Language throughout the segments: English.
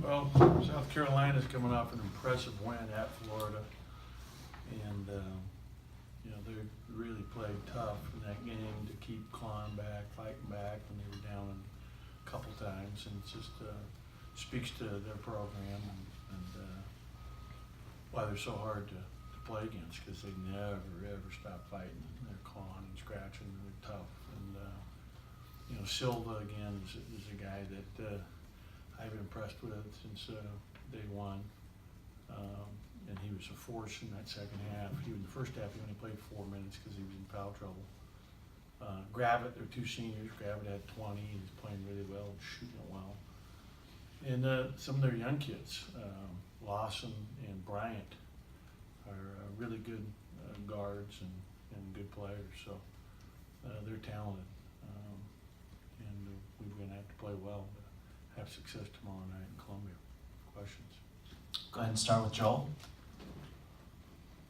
Well, South Carolina's coming off an impressive win at Florida, and you know, they really played tough in that game to keep clawing back, fighting back when they were down a couple times, and it just speaks to their program and why they're so hard to play against, because they never ever stop fighting. They're clawing and scratching, and they're tough. And you know, Silva again is a guy that I've been impressed with since day one. And he was a force in that second half. He in the first half he only played 4 minutes because he was in foul trouble. Gravitt, they're two seniors. Gravitt had 20. He's playing really well, shooting it well. And some of their young kids, Lawson and Bryant, are really good guards and good players. So they're talented, and we're going to have to play well to have success tomorrow night in Columbia. Questions? Go ahead and start with Joel.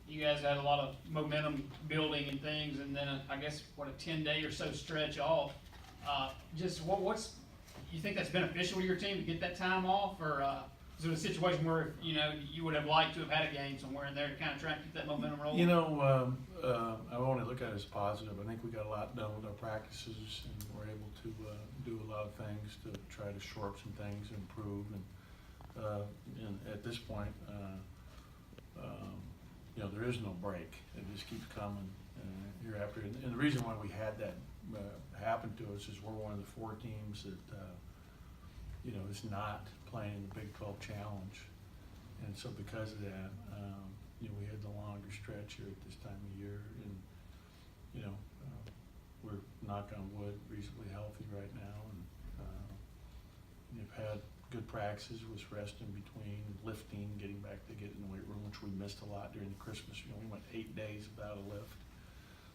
You guys had a lot of momentum building and things, and then I guess what, a 10-day or so stretch off. Just what's you think that's beneficial to your team to get that time off, or is it a situation where you know you would have liked to have had a game somewhere in there to kind of try and keep that momentum rolling? You know, I only look at it as positive. I think we got a lot done with our practices, and we're able to do a lot of things to try to shore up some things and improve. And at this point, you know, there is no break. It just keeps coming year after. And the reason why we had that happen to us is we're one of the 4 teams that you know, is not playing in the Big 12 Challenge, and so because of that, you know, we had the longer stretch here at this time of year, and you know, we're, knock on wood, reasonably healthy right now, and we've had good practices with rest in between, lifting, getting back to get in the weight room, which we missed a lot during the Christmas. You know, we went 8 days without a lift,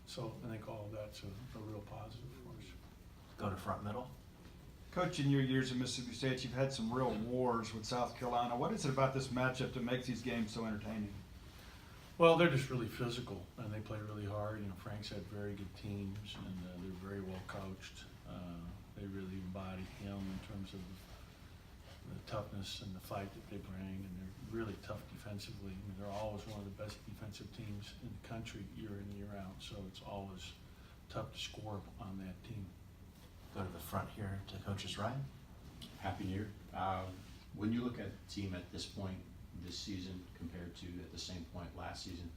so I think all of that's a real positive for us. Go to front middle. Coach, in your years at Mississippi State, you've had some real wars with South Carolina. What is it about this matchup that makes these games so entertaining? Well, they're just really physical, and they play really hard. You know, Frank's had very good teams, and they're very well coached. They really embody him in terms of the toughness and the fight that they bring, and they're really tough defensively. I mean, they're always one of the best defensive teams in the country year in, year out, so it's always tough to score on that team. Go to the front here to Coach's right. Happy New Year. When you look at the team at this point this season compared to at the same point last season,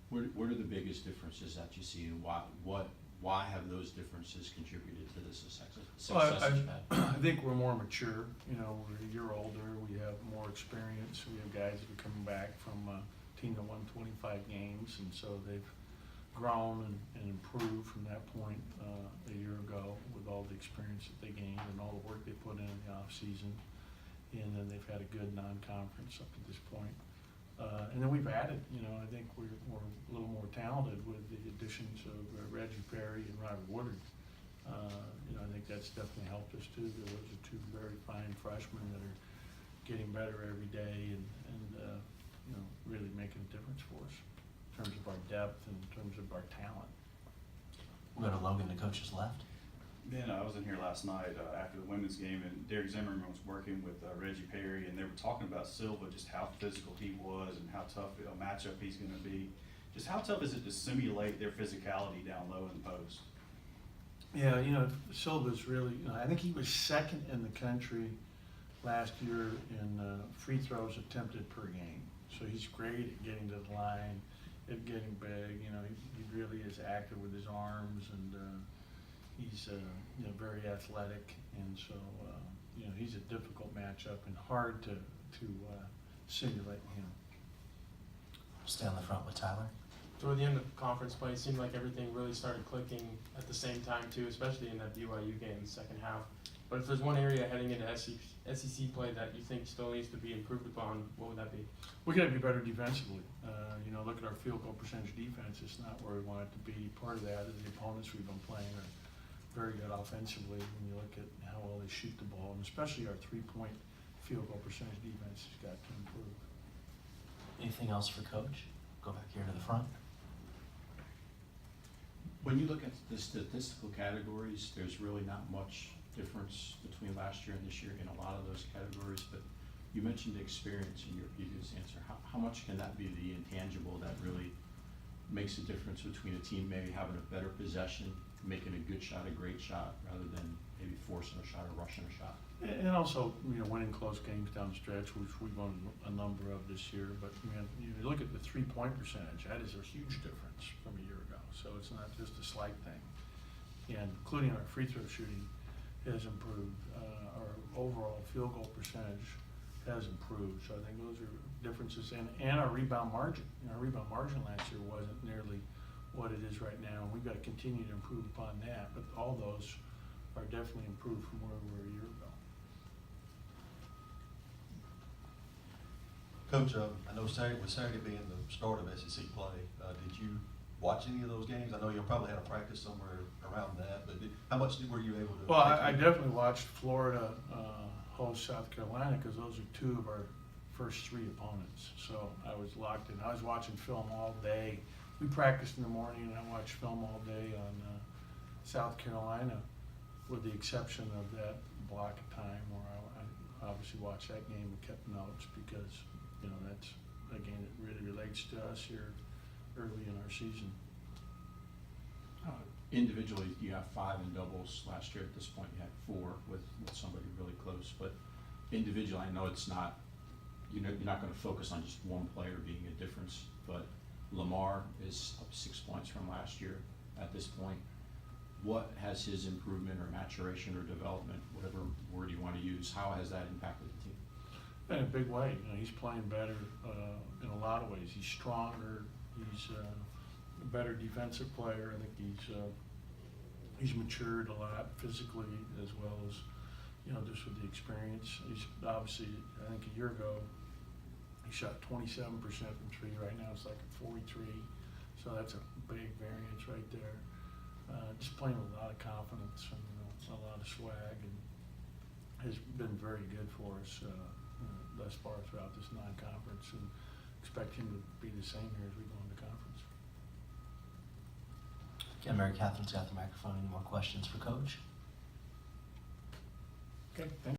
what are the biggest differences that you see, and why have those differences contributed to the success Well, you've had? I think we're more mature. You know, we're a year older. We have more experience. We have guys that are coming back from a team that won 25 games, and so they've grown and improved from that point a year ago with all the experience that they gained and all the work they put in the off season. And then they've had a good non-conference up to this point. And then we've added, you know, I think we're a little more talented with the additions of Reggie Perry and Robert Woodard. You know, I think that's definitely helped us too. Those are 2 very fine freshmen that are getting better every day and you know, really making a difference for us in terms of our depth and in terms of our talent. We'll go to Logan to Coach's left. Then I was in here last night after the women's game, and Derek Zimmerman was working with Reggie Perry, and they were talking about Silva, just how physical he was and how tough a matchup he's going to be. Just how tough is it to simulate their physicality down low in the post? Yeah, you know, Silva's really, you know, I think he was second in the country last year in free throws attempted per game. So he's great at getting to the line, at getting big. You know, he really is active with his arms, and he's you know, very athletic, and so you know, he's a difficult matchup and hard to simulate him. Stay on the front with Tyler. Toward the end of conference play, it seemed like everything really started clicking at the same time too, especially in that BYU game in the second half. But if there's one area heading into SEC play that you think still needs to be improved upon, what would that be? We got to be better defensively. You know, look at our field goal percentage defense. It's not where we want it to be. Part of that is the opponents we've been playing are very good offensively when you look at how well they shoot the ball, and especially our 3-point field goal percentage defense has got to improve. Anything else for Coach? Go back here to the front. When you look at the statistical categories, there's really not much difference between last year and this year in a lot of those categories, but You mentioned experience in your previous answer. How much can that be the intangible that really makes a difference between a team maybe having a better possession, making a good shot, a great shot, rather than maybe forcing a shot or rushing a shot? And also, winning close games down the stretch, which we've won a number of this year. But you look at the 3-point percentage, that is a huge difference from a year ago. So it's not just a slight thing. And including our free throw shooting has improved. Our overall field goal percentage has improved. So I think those are differences. And our rebound margin. Our rebound margin last year wasn't nearly what it is right now. And we've got to continue to improve upon that. But all those are definitely improved from where we were a year ago. Coach, I know Saturday being the start of SEC play, did you watch any of those games? I know you probably had a practice somewhere around that, but how much were you able to? Well, I definitely watched Florida host South Carolina because those are two of our first three opponents. So I was locked in. I was watching film all day. We practiced in the morning, and I watched film all day on South Carolina, with the exception of that block of time where I obviously watched that game and kept notes because that's a game that really relates to us here early in our season. Individually, you have 5 in doubles. Last year at this point, you had 4 with somebody really close. But individually, I know it's not, you're not going to focus on just one player being a difference. But Lamar is up 6 points from last year at this point. What has his improvement or maturation or development, whatever word you want to use, how has that impacted the team? In a big way. He's playing better in a lot of ways. He's stronger. He's a better defensive player. I think he's matured a lot physically as well as just with the experience. He's obviously, I think a year ago he shot 27% from 3. Right now it's like a 43. So that's a big variance right there. Just playing with a lot of confidence and a lot of swag, and has been very good for us thus far throughout this non-conference, and expect him to be the same here as we go into conference. Again, Mary Catherine's got the microphone. Any more questions for Coach? Okay, thank you.